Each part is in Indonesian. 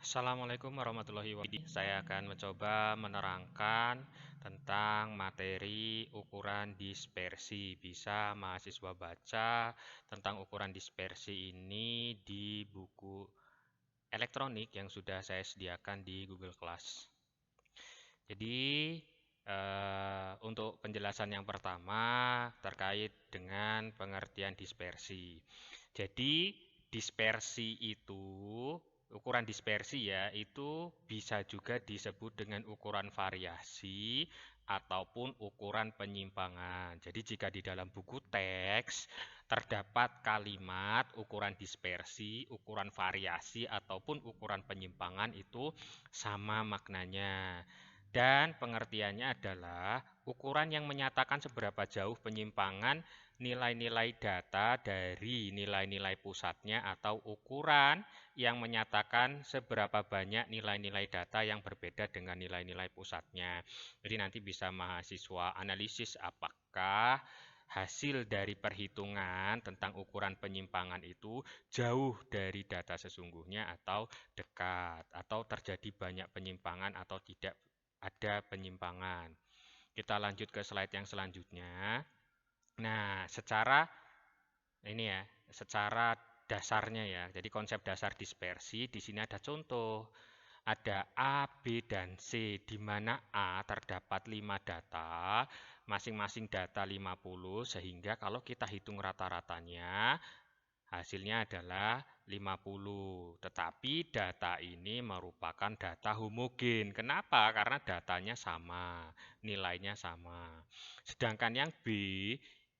Assalamualaikum warahmatullahi wabarakatuh. Saya akan mencoba menerangkan tentang materi ukuran dispersi. Bisa mahasiswa baca tentang ukuran dispersi ini di buku elektronik yang sudah saya sediakan di Google Class. Jadi, untuk penjelasan yang pertama terkait dengan pengertian dispersi. Jadi, dispersi itu, ukuran dispersi ya, itu bisa juga disebut dengan ukuran variasi ataupun ukuran penyimpangan. Jadi, jika di dalam buku teks terdapat kalimat ukuran dispersi, ukuran variasi, ataupun ukuran penyimpangan itu sama maknanya. Dan pengertiannya adalah ukuran yang menyatakan seberapa jauh penyimpangan nilai-nilai data dari nilai-nilai pusatnya atau ukuran yang menyatakan seberapa banyak nilai-nilai data yang berbeda dengan nilai-nilai pusatnya. Jadi nanti bisa mahasiswa analisis apakah hasil dari perhitungan tentang ukuran penyimpangan itu jauh dari data sesungguhnya atau dekat, atau terjadi banyak penyimpangan atau tidak ada penyimpangan. Kita lanjut ke slide yang selanjutnya. Nah, secara dasarnya ya. Jadi konsep dasar dispersi di sini ada contoh. Ada A, B, dan C, di mana A terdapat 5 data, masing-masing data 50, sehingga kalau kita hitung rata-ratanya, hasilnya adalah 50. Tetapi data ini merupakan data homogen. Kenapa? Karena datanya sama, nilainya sama. Sedangkan yang B,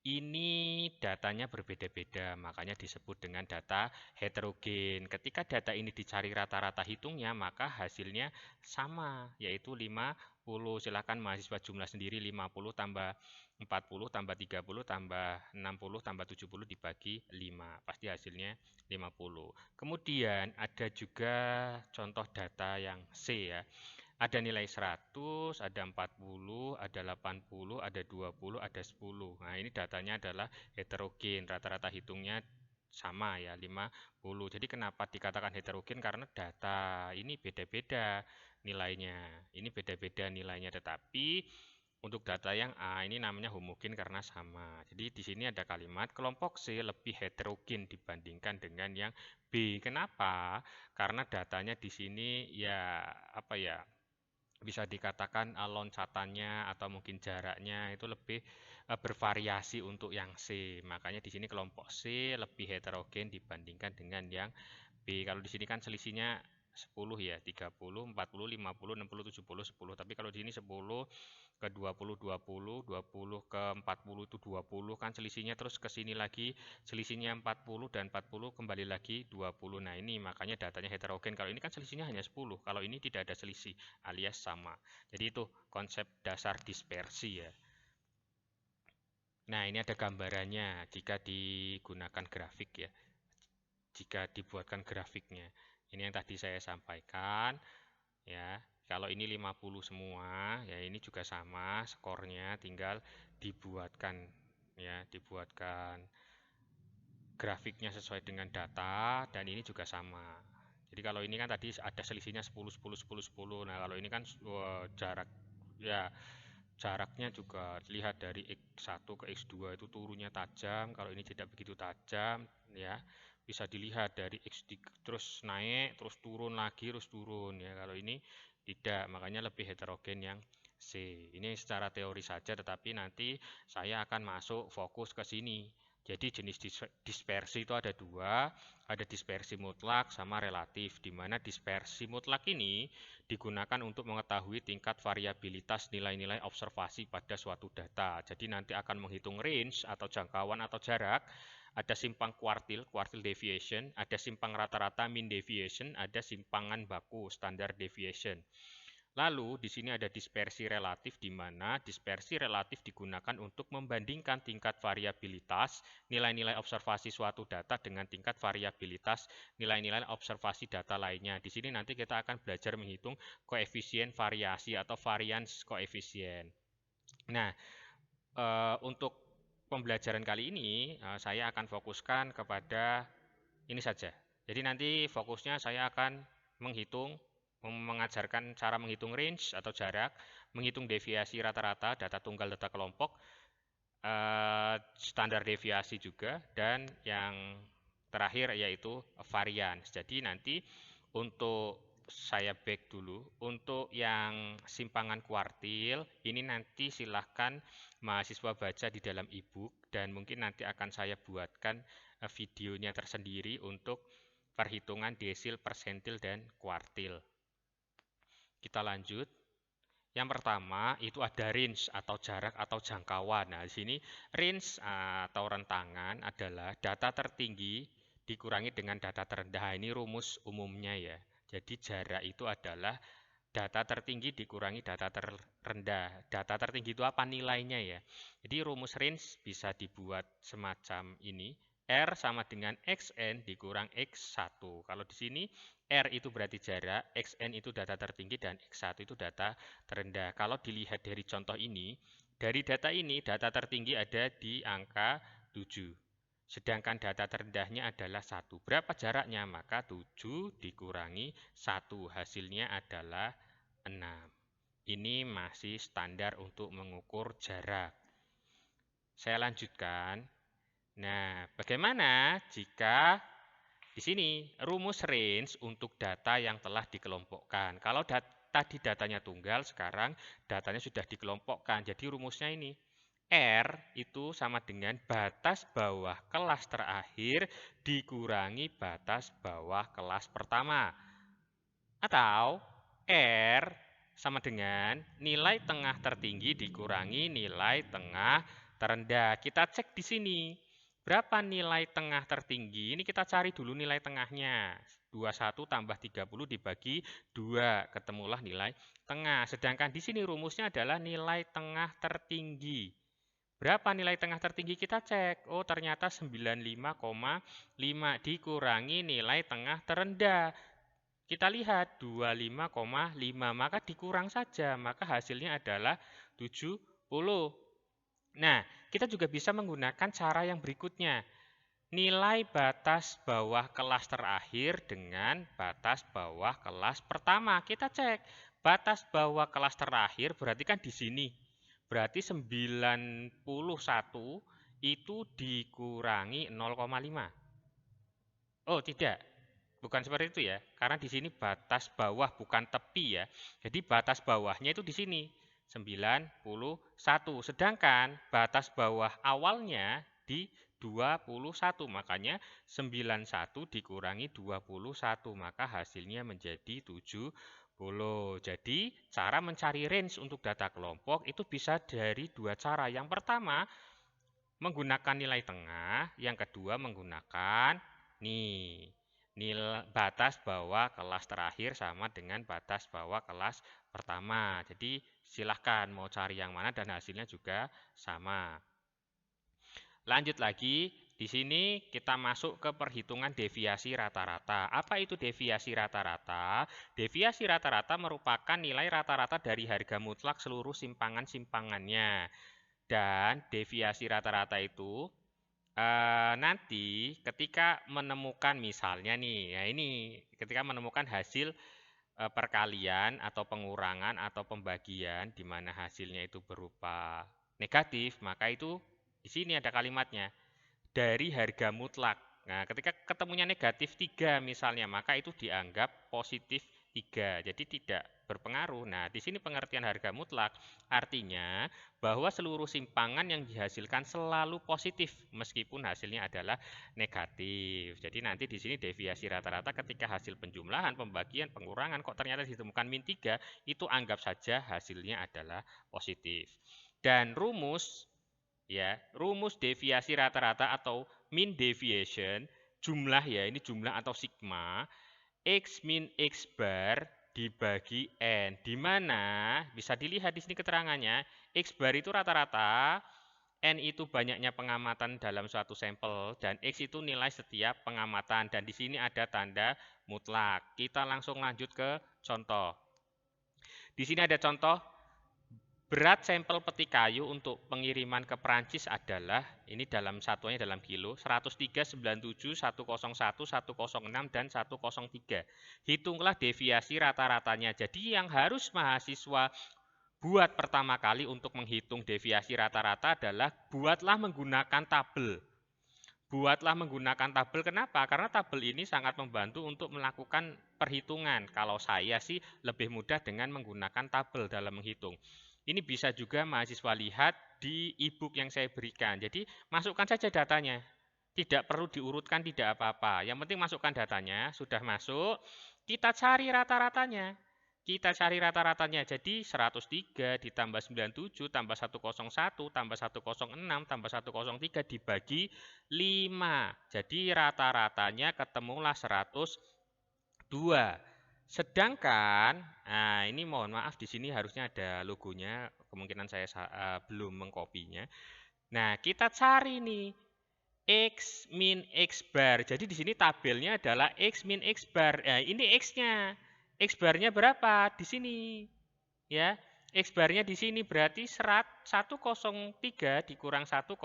ini datanya berbeda-beda, makanya disebut dengan data heterogen. Ketika data ini dicari rata-rata hitungnya, maka hasilnya sama, yaitu 50. Silakan mahasiswa jumlah sendiri 50 tambah 40 tambah 30 tambah 60 tambah 70 dibagi 5. Pasti hasilnya 50. Kemudian ada juga contoh data yang C ya. Ada nilai 100, ada 40, ada 80, ada 20, ada 10. Nah, ini datanya adalah heterogen. Rata-rata hitungnya sama ya, 50. Jadi kenapa dikatakan heterogen? Karena data ini beda-beda nilainya. Ini beda-beda nilainya, tetapi untuk data yang A ini namanya homogen karena sama. Jadi di sini ada kalimat kelompok C lebih heterogen dibandingkan dengan yang B. Kenapa? Karena datanya di sini ya apa ya? Bisa dikatakan loncatannya atau mungkin jaraknya itu lebih bervariasi untuk yang C. Makanya di sini kelompok C lebih heterogen dibandingkan dengan yang B. Kalau di sini kan selisihnya 10 ya, 30, 40, 50, 60, 70, 10. Tapi kalau di sini 10 ke 20, 20, 20 ke 40 itu 20 kan selisihnya, terus ke sini lagi selisihnya 40 dan 40 kembali lagi 20. Nah, ini makanya datanya heterogen. Kalau ini kan selisihnya hanya 10. Kalau ini tidak ada selisih alias sama. Jadi itu konsep dasar dispersi ya. Nah, ini ada gambarannya jika digunakan grafik ya. Jika dibuatkan grafiknya. Ini yang tadi saya sampaikan ya. Kalau ini 50 semua, ya ini juga sama skornya, tinggal dibuatkan ya, dibuatkan grafiknya sesuai dengan data, dan ini juga sama. Jadi kalau ini kan tadi ada selisihnya 10 10 10 10. Nah, kalau ini kan jarak ya, jaraknya juga lihat dari X1 ke X2 itu turunnya tajam, kalau ini tidak begitu tajam ya. Bisa dilihat dari X3 terus naik, terus turun lagi, terus turun ya. Kalau ini tidak, makanya lebih heterogen yang C. Ini secara teori saja, tetapi nanti saya akan masuk fokus ke sini. Jadi jenis dispersi itu ada dua, ada dispersi mutlak sama relatif, di mana dispersi mutlak ini digunakan untuk mengetahui tingkat variabilitas nilai-nilai observasi pada suatu data. Jadi nanti akan menghitung range atau jangkauan atau jarak, ada simpang kuartil, quartile deviation, ada simpang rata-rata, mean deviation, ada simpangan baku, standard deviation. Lalu di sini ada dispersi relatif, di mana dispersi relatif digunakan untuk membandingkan tingkat variabilitas nilai-nilai observasi suatu data dengan tingkat variabilitas nilai-nilai observasi data lainnya. Di sini nanti kita akan belajar menghitung koefisien variasi atau variance koefisien. Nah, untuk pembelajaran kali ini saya akan fokuskan kepada ini saja. Jadi nanti fokusnya saya akan mengajarkan cara menghitung range atau jarak, menghitung deviasi rata-rata, data tunggal, data kelompok, standar deviasi juga, dan yang terakhir yaitu varians. Jadi nanti untuk saya back dulu, untuk yang simpangan kuartil, ini nanti silahkan mahasiswa baca di dalam e-book, dan mungkin nanti akan saya buatkan videonya tersendiri untuk perhitungan desil, persentil, dan kuartil. Kita lanjut. Yang pertama itu ada range atau jarak atau jangkauan. Nah, di sini range atau rentangan adalah data tertinggi dikurangi dengan data terendah. Ini rumus umumnya ya. Jadi jarak itu adalah data tertinggi dikurangi data terendah. Data tertinggi itu apa nilainya ya? Jadi rumus range bisa dibuat semacam ini. R sama dengan XN dikurang X1. Kalau di sini R itu berarti jarak, XN itu data tertinggi, dan X1 itu data terendah. Kalau dilihat dari contoh ini, dari data ini, data tertinggi ada di angka 7. Sedangkan data terendahnya adalah 1. Berapa jaraknya? Maka 7 dikurangi 1. Hasilnya adalah 6. Ini masih standar untuk mengukur jarak. Saya lanjutkan. Nah, bagaimana jika di sini rumus range untuk data yang telah dikelompokkan? Kalau tadi datanya tunggal, sekarang datanya sudah dikelompokkan. Jadi rumusnya ini. R itu sama dengan batas bawah kelas terakhir dikurangi batas bawah kelas pertama. Atau R sama dengan nilai tengah tertinggi dikurangi nilai tengah terendah. Kita cek di sini. Berapa nilai tengah tertinggi? Ini kita cari dulu nilai tengahnya. 21 tambah 30 dibagi 2. Ketemulah nilai tengah. Sedangkan di sini rumusnya adalah nilai tengah tertinggi. Berapa nilai tengah tertinggi? Kita cek. Oh, ternyata 95,5 dikurangi nilai tengah terendah. Kita lihat 25,5, maka dikurang saja, maka hasilnya adalah 70. Nah, kita juga bisa menggunakan cara yang berikutnya. Nilai batas bawah kelas terakhir dengan batas bawah kelas pertama. Kita cek. Batas bawah kelas terakhir berarti kan di sini. Berarti 91 itu dikurangi 0,5. Oh, tidak. Bukan seperti itu ya. Karena di sini batas bawah bukan tepi ya. Jadi batas bawahnya itu di sini 91. Sedangkan batas bawah awalnya di 21. Makanya 91 dikurangi 21. Maka hasilnya menjadi 70. Jadi cara mencari range untuk data kelompok itu bisa dari dua cara. Yang pertama menggunakan nilai tengah. Yang kedua menggunakan nilai batas bawah kelas terakhir sama dengan batas bawah kelas pertama. Jadi silahkan mau cari yang mana dan hasilnya juga sama. Lanjut lagi, di sini kita masuk ke perhitungan deviasi rata-rata. Apa itu deviasi rata-rata? Deviasi rata-rata merupakan nilai rata-rata dari harga mutlak seluruh simpangan-simpangannya. Dan deviasi rata-rata itu nanti ketika menemukan misalnya nih, ya ini ketika menemukan hasil perkalian atau pengurangan atau pembagian di mana hasilnya itu berupa negatif, maka itu di sini ada kalimatnya dari harga mutlak. Nah, ketika ketemunya negatif 3 misalnya, maka itu dianggap positif 3. Jadi tidak berpengaruh. Nah, di sini pengertian harga mutlak artinya bahwa seluruh simpangan yang dihasilkan selalu positif meskipun hasilnya adalah negatif. Jadi nanti di sini deviasi rata-rata ketika hasil penjumlahan, pembagian, pengurangan kok ternyata ditemukan min 3, itu anggap saja hasilnya adalah positif. Dan rumus deviasi rata-rata atau mean deviation, jumlah ya, ini jumlah atau sigma, X min X bar dibagi N, di mana bisa dilihat di sini keterangannya, X bar itu rata-rata, N itu banyaknya pengamatan dalam suatu sampel, dan X itu nilai setiap pengamatan, dan di sini ada tanda mutlak. Kita langsung lanjut ke contoh. Di sini ada contoh Berat sampel peti kayu untuk pengiriman ke Prancis adalah, ini dalam satuannya dalam kilo, 103, 97, 101, 106, dan 103. Hitunglah deviasi rata-ratanya. Jadi yang harus mahasiswa buat pertama kali untuk menghitung deviasi rata-rata adalah buatlah menggunakan tabel. Buatlah menggunakan tabel, kenapa? Karena tabel ini sangat membantu untuk melakukan perhitungan. Kalau saya sih lebih mudah dengan menggunakan tabel dalam menghitung. Ini bisa juga mahasiswa lihat di e-book yang saya berikan. Jadi masukkan saja datanya. Tidak perlu diurutkan, tidak apa-apa. Yang penting masukkan datanya, sudah masuk, kita cari rata-ratanya. Kita cari rata-ratanya. Jadi 103 ditambah 97 tambah 101 tambah 106 tambah 103 dibagi 5. Jadi rata-ratanya ketemulah 102. Sedangkan, nah ini mohon maaf di sini harusnya ada logonya, kemungkinan saya belum mengkopinya. Nah, kita cari nih X min X bar. Jadi di sini tabelnya adalah X min X bar. Nah, ini X-nya. X barnya berapa? Di sini. Ya. X barnya di sini berarti 103 dikurang 102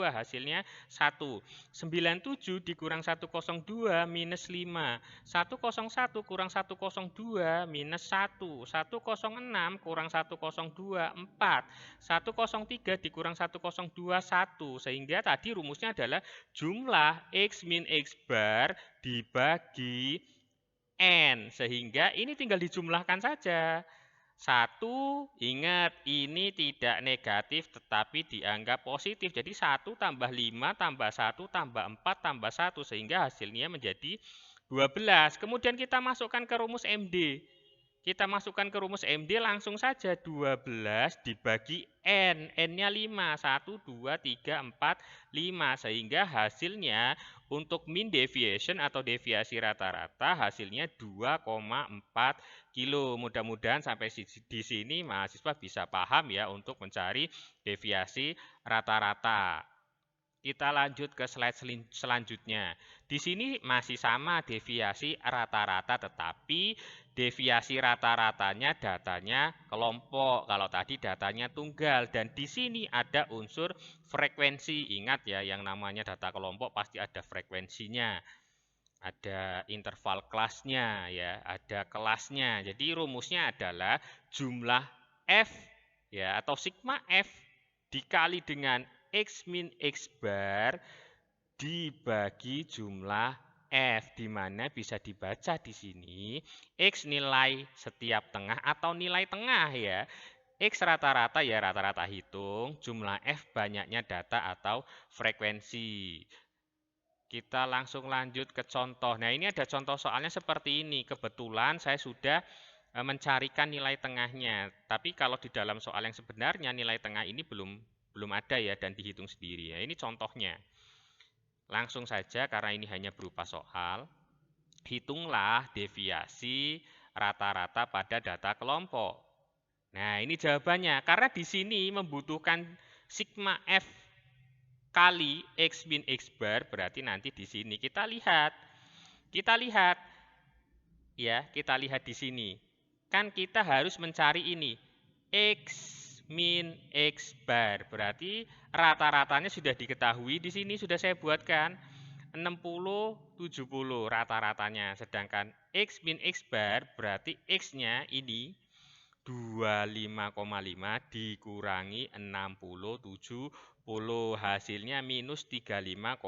hasilnya 1. 97 dikurang 102 minus 5. 101 kurang 102 minus 1. 106 kurang 102 4. 103 dikurang 102 1. Sehingga tadi rumusnya adalah jumlah X min X bar dibagi N. Sehingga ini tinggal dijumlahkan saja. 1, ingat ini tidak negatif tetapi dianggap positif. Jadi 1 tambah 5 tambah 1 tambah 4 tambah 1 sehingga hasilnya menjadi 12. Kemudian kita masukkan ke rumus MD. Kita masukkan ke rumus MD langsung saja 12 dibagi N. N-nya 5. 1, 2, 3, 4, 5. Sehingga hasilnya untuk mean deviation atau deviasi rata-rata hasilnya 2,4 kilo. Mudah-mudahan sampai di sini mahasiswa bisa paham ya untuk mencari deviasi rata-rata. Kita lanjut ke slide selanjutnya. Di sini masih sama deviasi rata-rata, tetapi deviasi rata-ratanya datanya kelompok. Kalau tadi datanya tunggal, dan di sini ada unsur frekuensi. Ingat ya, yang namanya data kelompok pasti ada frekuensinya. Ada interval kelasnya ya, ada kelasnya. Jadi rumusnya adalah jumlah F ya atau sigma F dikali dengan X min X bar dibagi jumlah F, di mana bisa dibaca di sini X nilai setiap tengah atau nilai tengah ya. X rata-rata ya rata-rata hitung, jumlah F banyaknya data atau frekuensi. Kita langsung lanjut ke contoh. Nah, ini ada contoh soalnya seperti ini. Kebetulan saya sudah mencarikan nilai tengahnya. Tapi kalau di dalam soal yang sebenarnya nilai tengah ini belum ada ya dan dihitung sendiri ya. Ini contohnya. Langsung saja karena ini hanya berupa soal. Hitunglah deviasi rata-rata pada data kelompok. Nah, ini jawabannya. Karena di sini membutuhkan sigma F kali X min X bar, berarti nanti di sini kita lihat ya, kita lihat di sini. Kan kita harus mencari ini X min X bar, berarti rata-ratanya sudah diketahui. Di sini sudah saya buatkan 60 70 rata-ratanya, sedangkan X min X bar berarti X-nya ini 25,5 dikurangi 60 70 hasilnya minus 35,2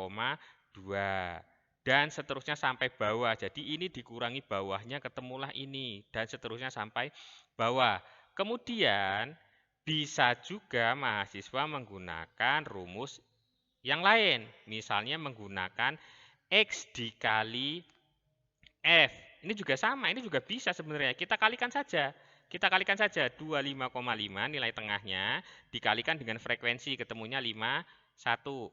dan seterusnya sampai bawah. Jadi ini dikurangi bawahnya ketemulah ini dan seterusnya sampai bawah. Kemudian bisa juga mahasiswa menggunakan rumus yang lain, misalnya menggunakan X dikali F. Ini juga sama, ini juga bisa sebenarnya. Kita kalikan saja. 25,5 nilai tengahnya dikalikan dengan frekuensi, ketemunya 1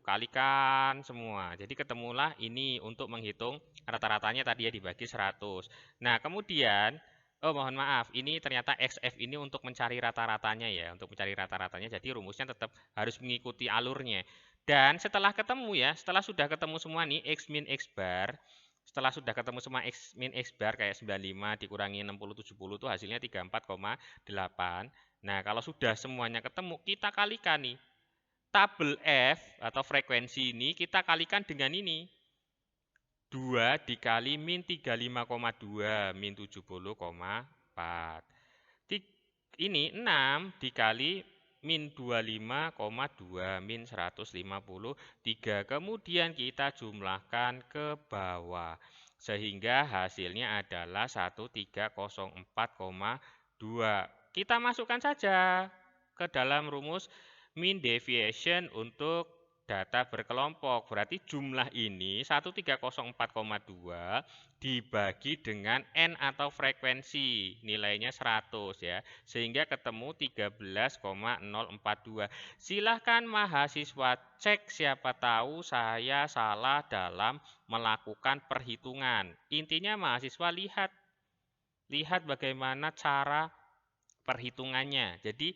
kalikan semua. Jadi ketemulah ini untuk menghitung rata-ratanya tadi ya dibagi 100. Nah, kemudian mohon maaf, ini ternyata XF ini untuk mencari rata-ratanya ya, untuk mencari rata-ratanya. Jadi rumusnya tetap harus mengikuti alurnya. Dan setelah ketemu ya, setelah sudah ketemu semua nih X min X bar, Setelah sudah ketemu semua X min X bar kayak 95 dikurangi 60 70 itu hasilnya 34,8. Nah, kalau sudah semuanya ketemu, kita kalikan nih. Tabel F atau frekuensi ini kita kalikan dengan ini. 2 dikali min 35,2 min 70,4. Ini 6 dikali min 25,2 min 153. Kemudian kita jumlahkan ke bawah. Sehingga hasilnya adalah 1304,2. Kita masukkan saja ke dalam rumus mean deviation untuk data berkelompok. Berarti jumlah ini 1304,2 dibagi dengan N atau frekuensi. Nilainya 100 ya. Sehingga ketemu 13,042. Silahkan mahasiswa cek, siapa tahu saya salah dalam melakukan perhitungan. Intinya mahasiswa lihat bagaimana cara perhitungannya. Jadi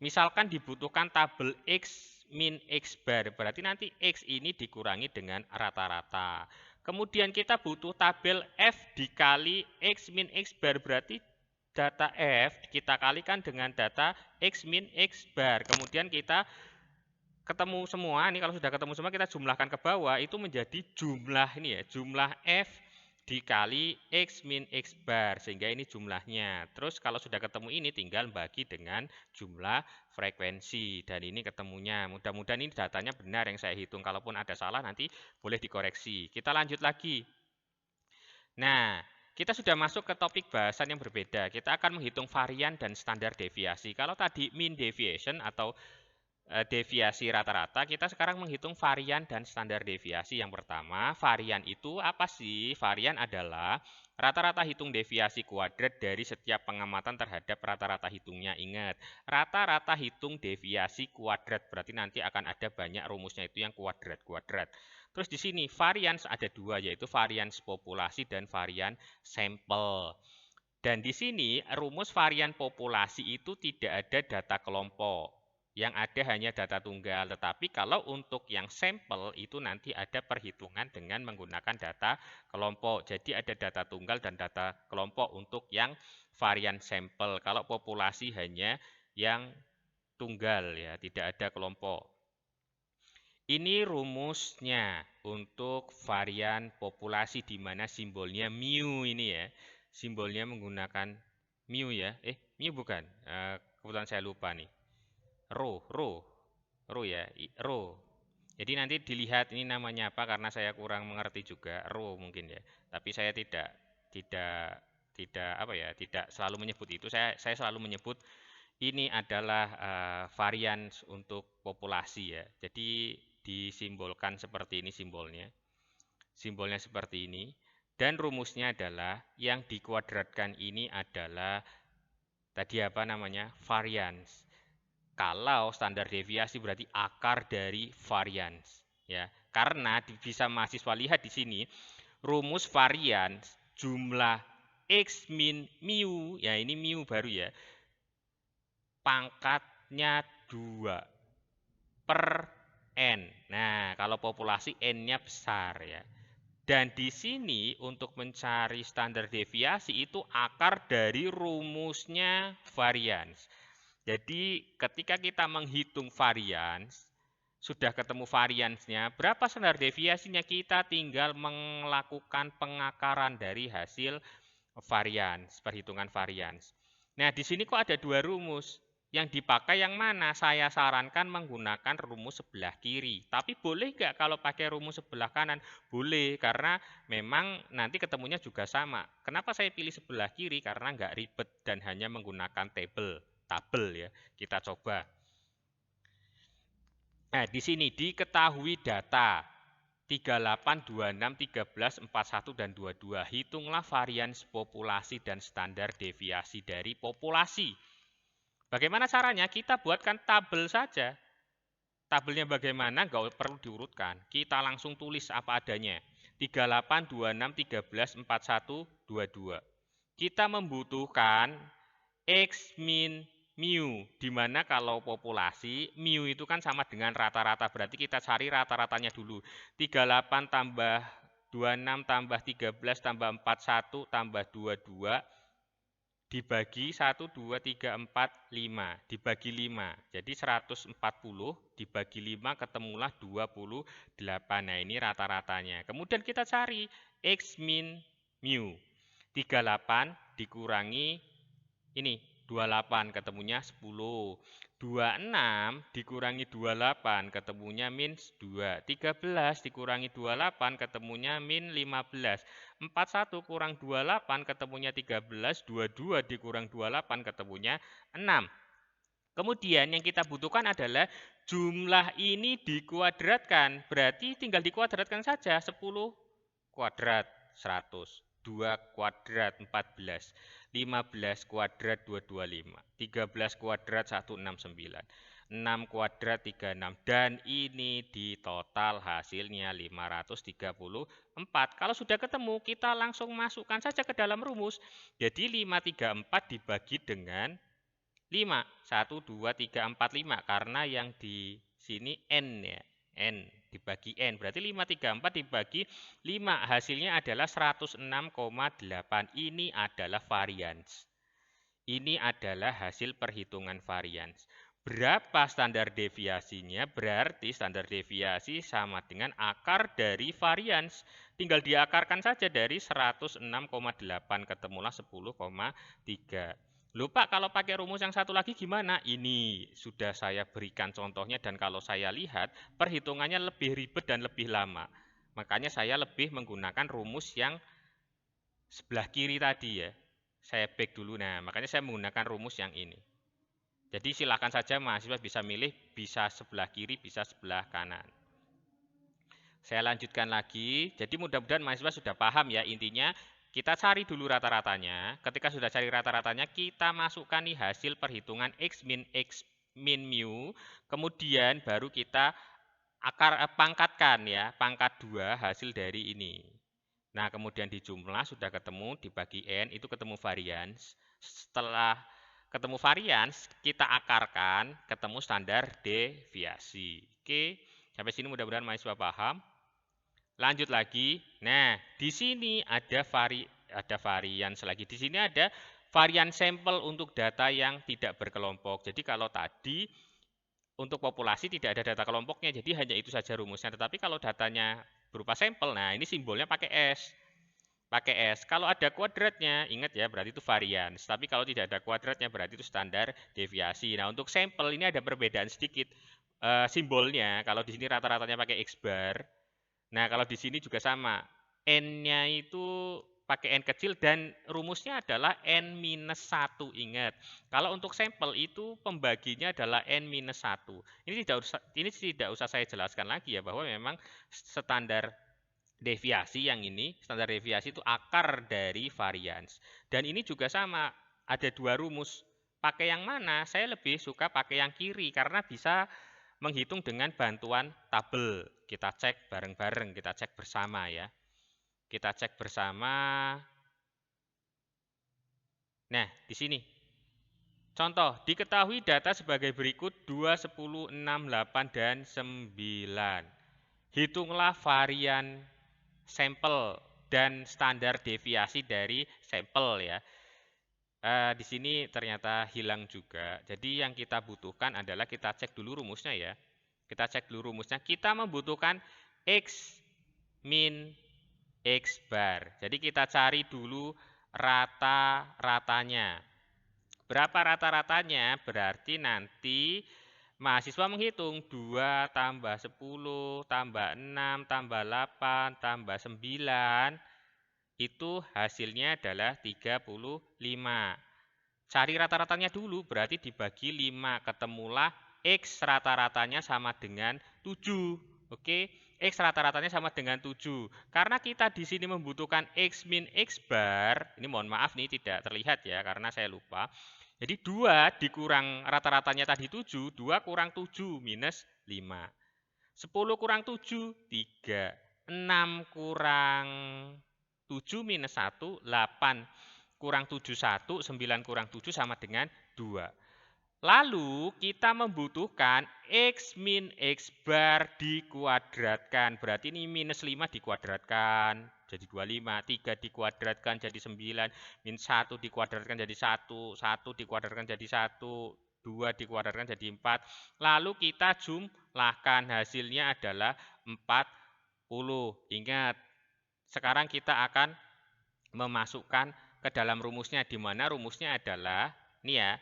misalkan dibutuhkan tabel X min X bar, berarti nanti X ini dikurangi dengan rata-rata. Kemudian kita butuh tabel F dikali X min X bar, berarti data F kita kalikan dengan data X min X bar. Kemudian kita ketemu semua, ini kalau sudah ketemu semua kita jumlahkan ke bawah, itu menjadi jumlah ini ya, jumlah F dikali X min X bar, sehingga ini jumlahnya. Terus kalau sudah ketemu ini tinggal bagi dengan jumlah frekuensi, dan ini ketemunya. Mudah-mudahan ini datanya benar yang saya hitung, kalaupun ada salah nanti boleh dikoreksi. Kita lanjut lagi. Nah, kita sudah masuk ke topik bahasan yang berbeda. Kita akan menghitung varian dan standar deviasi. Kalau tadi mean deviation atau deviasi rata-rata, kita sekarang menghitung varian dan standar deviasi. Yang pertama, varian itu apa sih? Varian adalah rata-rata hitung deviasi kuadrat dari setiap pengamatan terhadap rata-rata hitungnya. Ingat, rata-rata hitung deviasi kuadrat, berarti nanti akan ada banyak rumusnya itu yang kuadrat-kuadrat. Terus di sini varians ada dua, yaitu varians populasi dan varian sampel. Dan di sini rumus varian populasi itu tidak ada data kelompok. Yang ada hanya data tunggal, tetapi kalau untuk yang sampel itu nanti ada perhitungan dengan menggunakan data kelompok. Jadi ada data tunggal dan data kelompok untuk yang varian sampel. Kalau populasi hanya yang tunggal ya, tidak ada kelompok. Ini rumusnya untuk varian populasi di mana simbolnya mu ini ya. Simbolnya menggunakan mu ya. Mu bukan. Kebetulan saya lupa nih. Rho ya, rho. Jadi nanti dilihat ini namanya apa karena saya kurang mengerti juga, rho mungkin ya. Tapi saya tidak apa ya, tidak selalu menyebut itu. Saya selalu menyebut ini adalah varian untuk populasi ya. Jadi disimbolkan seperti ini simbolnya. Simbolnya seperti ini. Dan rumusnya adalah yang dikuadratkan ini adalah tadi apa namanya? Varians. Kalau standar deviasi berarti akar dari varians ya. Karena bisa mahasiswa lihat di sini rumus varians jumlah X min mu ya, ini mu baru ya. Pangkatnya 2 per N. Nah, kalau populasi N-nya besar ya. Dan di sini untuk mencari standar deviasi itu akar dari rumusnya varians. Jadi ketika kita menghitung varians, sudah ketemu variansnya, berapa standar deviasinya, kita tinggal melakukan pengakaran dari hasil varians, perhitungan varians. Nah, di sini kok ada dua rumus. Yang dipakai yang mana? Saya sarankan menggunakan rumus sebelah kiri. Tapi boleh nggak kalau pakai rumus sebelah kanan? Boleh, karena memang nanti ketemunya juga sama. Kenapa saya pilih sebelah kiri? Karena nggak ribet dan hanya menggunakan tabel ya. Kita coba. Nah, di sini diketahui data 38, 26, 13, 41, dan 22. Hitunglah varians populasi dan standar deviasi dari populasi. Bagaimana caranya? Kita buatkan tabel saja. Tabelnya bagaimana? Nggak perlu diurutkan. Kita langsung tulis apa adanya. 38, 26, 13, 41, 22. Kita membutuhkan X min mu, dimana kalau populasi, mu itu kan sama dengan rata-rata, berarti kita cari rata-ratanya dulu. 38 tambah 26 tambah 13 tambah 41 tambah 22 dibagi 1, 2, 3, 4, 5. Dibagi 5. Jadi 140 dibagi 5 ketemulah 28. Nah ini rata-ratanya. Kemudian kita cari X min mu. 38 dikurangi ini 28 ketemunya 10. 26 dikurangi 28 ketemunya min 2. 13 dikurangi 28 ketemunya min 15. 41 kurang 28 ketemunya 13. 22 dikurang 28 ketemunya 6. Kemudian yang kita butuhkan adalah jumlah ini dikuadratkan. Berarti tinggal dikuadratkan saja. 10 kuadrat 100. 2 kuadrat 14. 15 kuadrat 225, 13 kuadrat 169, 6 kuadrat 36, dan ini di total hasilnya 534. Kalau sudah ketemu, kita langsung masukkan saja ke dalam rumus. Jadi 534 dibagi dengan 5, 1, 2, 3, 4, 5, karena yang di sini N ya, N dibagi N, berarti 534 dibagi 5, hasilnya adalah 106,8. Ini adalah varians. Ini adalah hasil perhitungan varians. Berapa standar deviasinya? Berarti standar deviasi sama dengan akar dari varians. Tinggal diakarkan saja dari 106,8, ketemulah 10,3. Lupa kalau pakai rumus yang satu lagi gimana? Ini sudah saya berikan contohnya dan kalau saya lihat perhitungannya lebih ribet dan lebih lama. Makanya saya lebih menggunakan rumus yang sebelah kiri tadi ya. Saya back dulu. Nah, makanya saya menggunakan rumus yang ini. Jadi silakan saja mahasiswa bisa milih, bisa sebelah kiri, bisa sebelah kanan. Saya lanjutkan lagi. Jadi mudah-mudahan mahasiswa sudah paham ya intinya. Kita cari dulu rata-ratanya. Ketika sudah cari rata-ratanya, kita masukkan nih hasil perhitungan X min mu. Kemudian baru kita pangkatkan ya, pangkat 2 hasil dari ini. Nah, kemudian dijumlah sudah ketemu, dibagi N, itu ketemu varians. Setelah ketemu varians, kita akarkan, ketemu standar deviasi. Oke, sampai sini mudah-mudahan mahasiswa paham. Lanjut lagi. Nah, di sini ada varians lagi. Di sini ada varian sampel untuk data yang tidak berkelompok. Jadi kalau tadi untuk populasi tidak ada data kelompoknya, jadi hanya itu saja rumusnya. Tetapi kalau datanya berupa sampel, nah ini simbolnya pakai S. Pakai S. Kalau ada kuadratnya, ingat ya, berarti itu varians. Tapi kalau tidak ada kuadratnya, berarti itu standar deviasi. Nah, untuk sampel ini ada perbedaan sedikit simbolnya. Kalau di sini rata-ratanya pakai X bar. Nah, kalau di sini juga sama. N-nya itu pakai N kecil dan rumusnya adalah N-1. Ingat, kalau untuk sampel itu pembaginya adalah N-1. Ini tidak usah saya jelaskan lagi ya, bahwa memang standar deviasi yang ini, standar deviasi itu akar dari varians. Dan ini juga sama, ada dua rumus. Pakai yang mana? Saya lebih suka pakai yang kiri karena bisa menghitung dengan bantuan tabel. Kita cek bareng-bareng, kita cek bersama ya. Kita cek bersama. Nah, di sini. Contoh, diketahui data sebagai berikut 2, 10, 6, 8, dan 9. Hitunglah varian sampel dan standar deviasi dari sampel ya. Di sini ternyata hilang juga. Jadi yang kita butuhkan adalah kita cek dulu rumusnya ya. Kita cek dulu rumusnya. Kita membutuhkan X min X bar. Jadi kita cari dulu rata-ratanya. Berapa rata-ratanya? Berarti nanti mahasiswa menghitung 2 tambah 10 tambah 6 tambah 8 tambah 9. Itu hasilnya adalah 35. Cari rata-ratanya dulu, berarti dibagi 5. Ketemulah X rata-ratanya sama dengan 7. Oke, X rata-ratanya sama dengan 7. Karena kita di sini membutuhkan X min X bar, ini mohon maaf nih tidak terlihat ya, karena saya lupa. Jadi 2 dikurang rata-ratanya tadi 7, 2 kurang 7 minus 5. 10 kurang 7, 3. 6 kurang 7 minus 1, 8. Kurang 7, 1. 9 kurang 7 sama dengan 2. Lalu kita membutuhkan X min X bar dikuadratkan. Berarti ini minus 5 dikuadratkan jadi 25, 3 dikuadratkan jadi 9, min 1 dikuadratkan jadi 1, 1 dikuadratkan jadi 1, 2 dikuadratkan jadi 4. Lalu kita jumlahkan, hasilnya adalah 40. Ingat, sekarang kita akan memasukkan ke dalam rumusnya, di mana rumusnya adalah ini ya,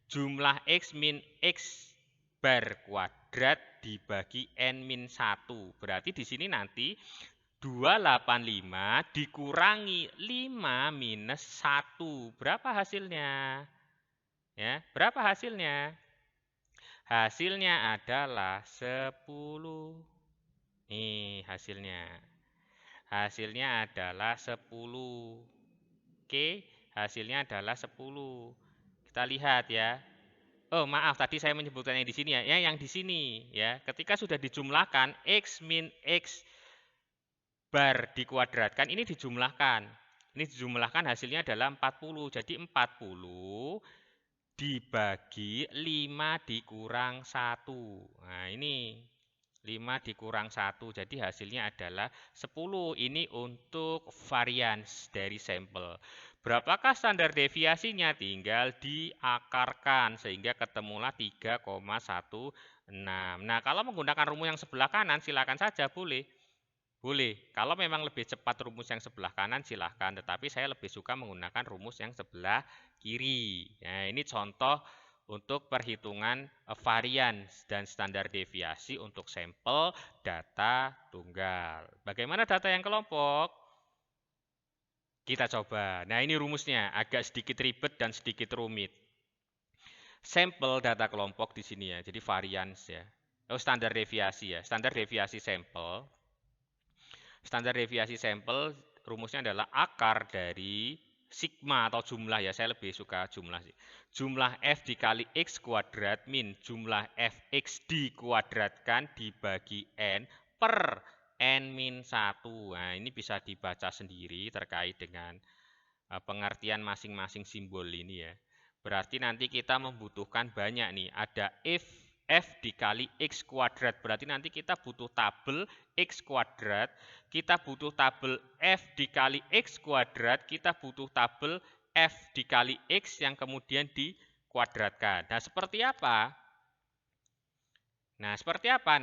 jumlah X min X bar kuadrat dibagi N min 1. Berarti di sini nanti 285 dikurangi 5 minus 1. Berapa hasilnya? Ya, berapa hasilnya? Hasilnya adalah 10. Nih hasilnya. Hasilnya adalah 10. Oke, hasilnya adalah 10. Kita lihat ya. Oh, maaf, tadi saya menyebutkan yang di sini ya. Yang di sini ya. Ketika sudah dijumlahkan X min X bar dikuadratkan, ini dijumlahkan. Ini dijumlahkan, hasilnya adalah 40. Jadi 40 dibagi 5 dikurang 1. Nah, ini 5 dikurang 1. Jadi hasilnya adalah 10. Ini untuk varians dari sampel. Berapakah standar deviasinya? Tinggal diakarkan sehingga ketemulah 3,16. Nah, kalau menggunakan rumus yang sebelah kanan silakan saja, boleh. Boleh. Kalau memang lebih cepat rumus yang sebelah kanan silahkan, tetapi saya lebih suka menggunakan rumus yang sebelah kiri. Nah, ini contoh untuk perhitungan varians dan standar deviasi untuk sampel data tunggal. Bagaimana data yang kelompok? Kita coba. Nah, ini rumusnya agak sedikit ribet dan sedikit rumit. Sampel data kelompok di sini ya. Jadi varians ya. Oh, standar deviasi ya. Standar deviasi sampel. Standar deviasi sampel rumusnya adalah akar dari sigma atau jumlah ya. Saya lebih suka jumlah sih. Jumlah F dikali X kuadrat min jumlah Fx dikuadratkan dibagi N per N min 1. Nah, ini bisa dibaca sendiri terkait dengan pengertian masing-masing simbol ini ya. Berarti nanti kita membutuhkan banyak nih. Ada F dikali X kuadrat. Berarti nanti kita butuh tabel X kuadrat. Kita butuh tabel F dikali X kuadrat. Kita butuh tabel F dikali X yang kemudian dikuadratkan. Nah, seperti apa? Nah,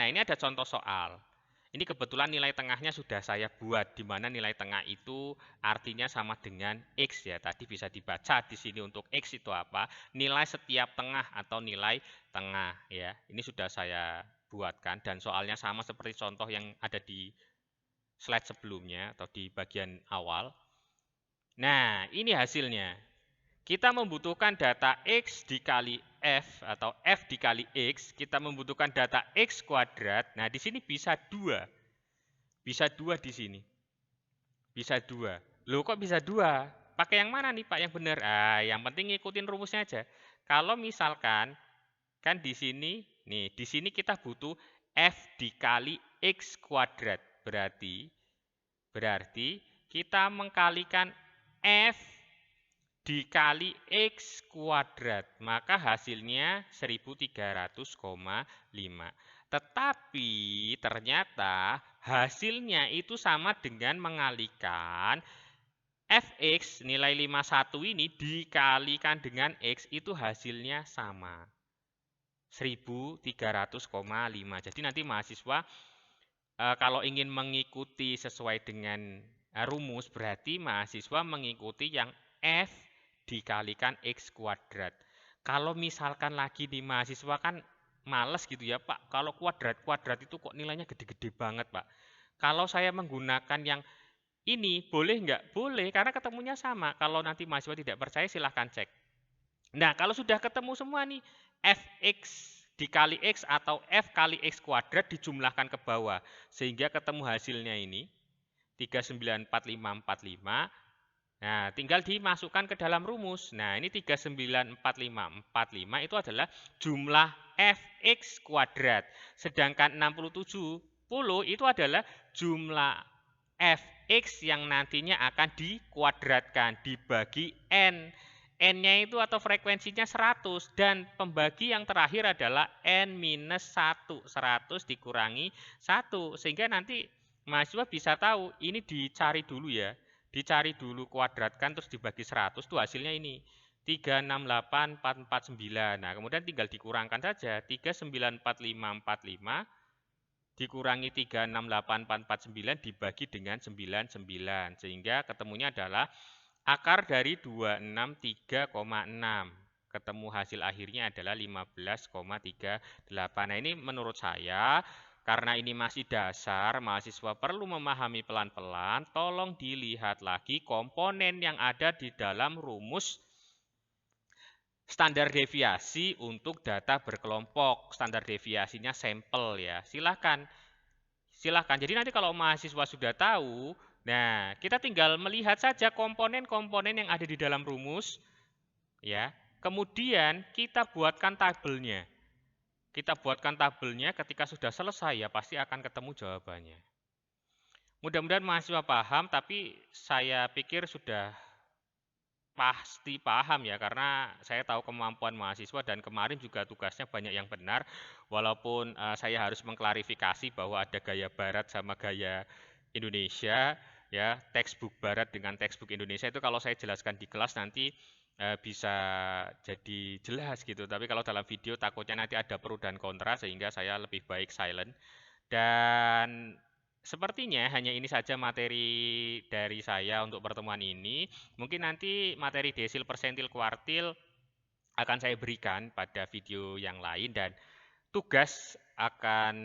ini ada contoh soal. Ini kebetulan nilai tengahnya sudah saya buat, di mana nilai tengah itu artinya sama dengan X ya. Tadi bisa dibaca di sini untuk X itu apa? Nilai setiap tengah atau nilai tengah ya. Ini sudah saya buatkan dan soalnya sama seperti contoh yang ada di slide sebelumnya atau di bagian awal. Nah, ini hasilnya. Kita membutuhkan data X dikali F atau F dikali X, kita membutuhkan data X kuadrat. Nah, di sini bisa 2. Bisa 2 di sini. Bisa 2. Loh, kok bisa 2? Pakai yang mana nih, Pak, yang benar? Yang penting ngikutin rumusnya aja. Kalau misalkan, kan di sini, nih, di sini kita butuh F dikali X kuadrat. Berarti kita mengkalikan F dikali X kuadrat, maka hasilnya 1300,5. Tetapi ternyata hasilnya itu sama dengan mengalikan Fx nilai 51 ini dikalikan dengan X, itu hasilnya sama. 1300,5. Jadi nanti mahasiswa kalau ingin mengikuti sesuai dengan rumus, berarti mahasiswa mengikuti yang F dikalikan X kuadrat. Kalau misalkan lagi di mahasiswa kan males gitu ya Pak, kalau kuadrat-kuadrat itu kok nilainya gede-gede banget Pak. Kalau saya menggunakan yang ini boleh nggak? Boleh, karena ketemunya sama. Kalau nanti mahasiswa tidak percaya silahkan cek. Nah, kalau sudah ketemu semua nih, Fx dikali X atau F kali X kuadrat dijumlahkan ke bawah. Sehingga ketemu hasilnya ini, 394545. Nah, tinggal dimasukkan ke dalam rumus. Nah, ini 394545 itu adalah jumlah Fx kuadrat. Sedangkan 670 itu adalah jumlah Fx yang nantinya akan dikuadratkan dibagi N. N-nya itu atau frekuensinya 100 dan pembagi yang terakhir adalah N-1, 100 dikurangi 1, sehingga nanti mahasiswa bisa tahu ini dicari dulu ya, dicari dulu kuadratkan terus dibagi 100 tuh hasilnya ini 368,449. Nah, kemudian tinggal dikurangkan saja 394,545 dikurangi 368,449 dibagi dengan 99 sehingga ketemunya adalah akar dari 263,6. Ketemu hasil akhirnya adalah 15,38. Nah, ini menurut saya karena ini masih dasar, mahasiswa perlu memahami pelan-pelan, tolong dilihat lagi komponen yang ada di dalam rumus standar deviasi untuk data berkelompok. Standar deviasinya sampel ya. Silahkan. Jadi nanti kalau mahasiswa sudah tahu, nah kita tinggal melihat saja komponen-komponen yang ada di dalam rumus, ya. Kemudian kita buatkan tabelnya. Ketika sudah selesai ya pasti akan ketemu jawabannya. Mudah-mudahan mahasiswa paham, tapi saya pikir sudah pasti paham ya, karena saya tahu kemampuan mahasiswa dan kemarin juga tugasnya banyak yang benar, walaupun saya harus mengklarifikasi bahwa ada gaya barat sama gaya Indonesia, ya, textbook barat dengan textbook Indonesia itu kalau saya jelaskan di kelas nanti bisa jadi jelas gitu, tapi kalau dalam video takutnya nanti ada pro dan kontra sehingga saya lebih baik silent. Dan sepertinya hanya ini saja materi dari saya untuk pertemuan ini. Mungkin nanti materi desil, persentil, kuartil akan saya berikan pada video yang lain dan tugas akan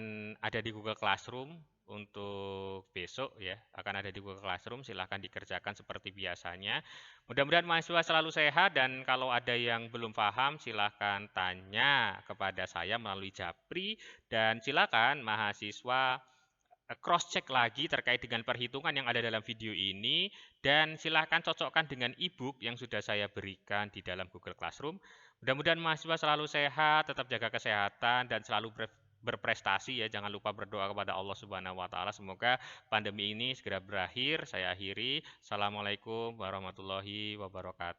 ada di Google Classroom untuk besok ya, akan ada di Google Classroom, silahkan dikerjakan seperti biasanya. Mudah-mudahan mahasiswa selalu sehat dan kalau ada yang belum paham silahkan tanya kepada saya melalui Japri dan silakan mahasiswa cross check lagi terkait dengan perhitungan yang ada dalam video ini dan silahkan cocokkan dengan e-book yang sudah saya berikan di dalam Google Classroom. Mudah-mudahan mahasiswa selalu sehat, tetap jaga kesehatan dan selalu berprestasi ya. Jangan lupa berdoa kepada Allah Subhanahu wa taala semoga pandemi ini segera berakhir. Saya akhiri. Assalamualaikum warahmatullahi wabarakatuh.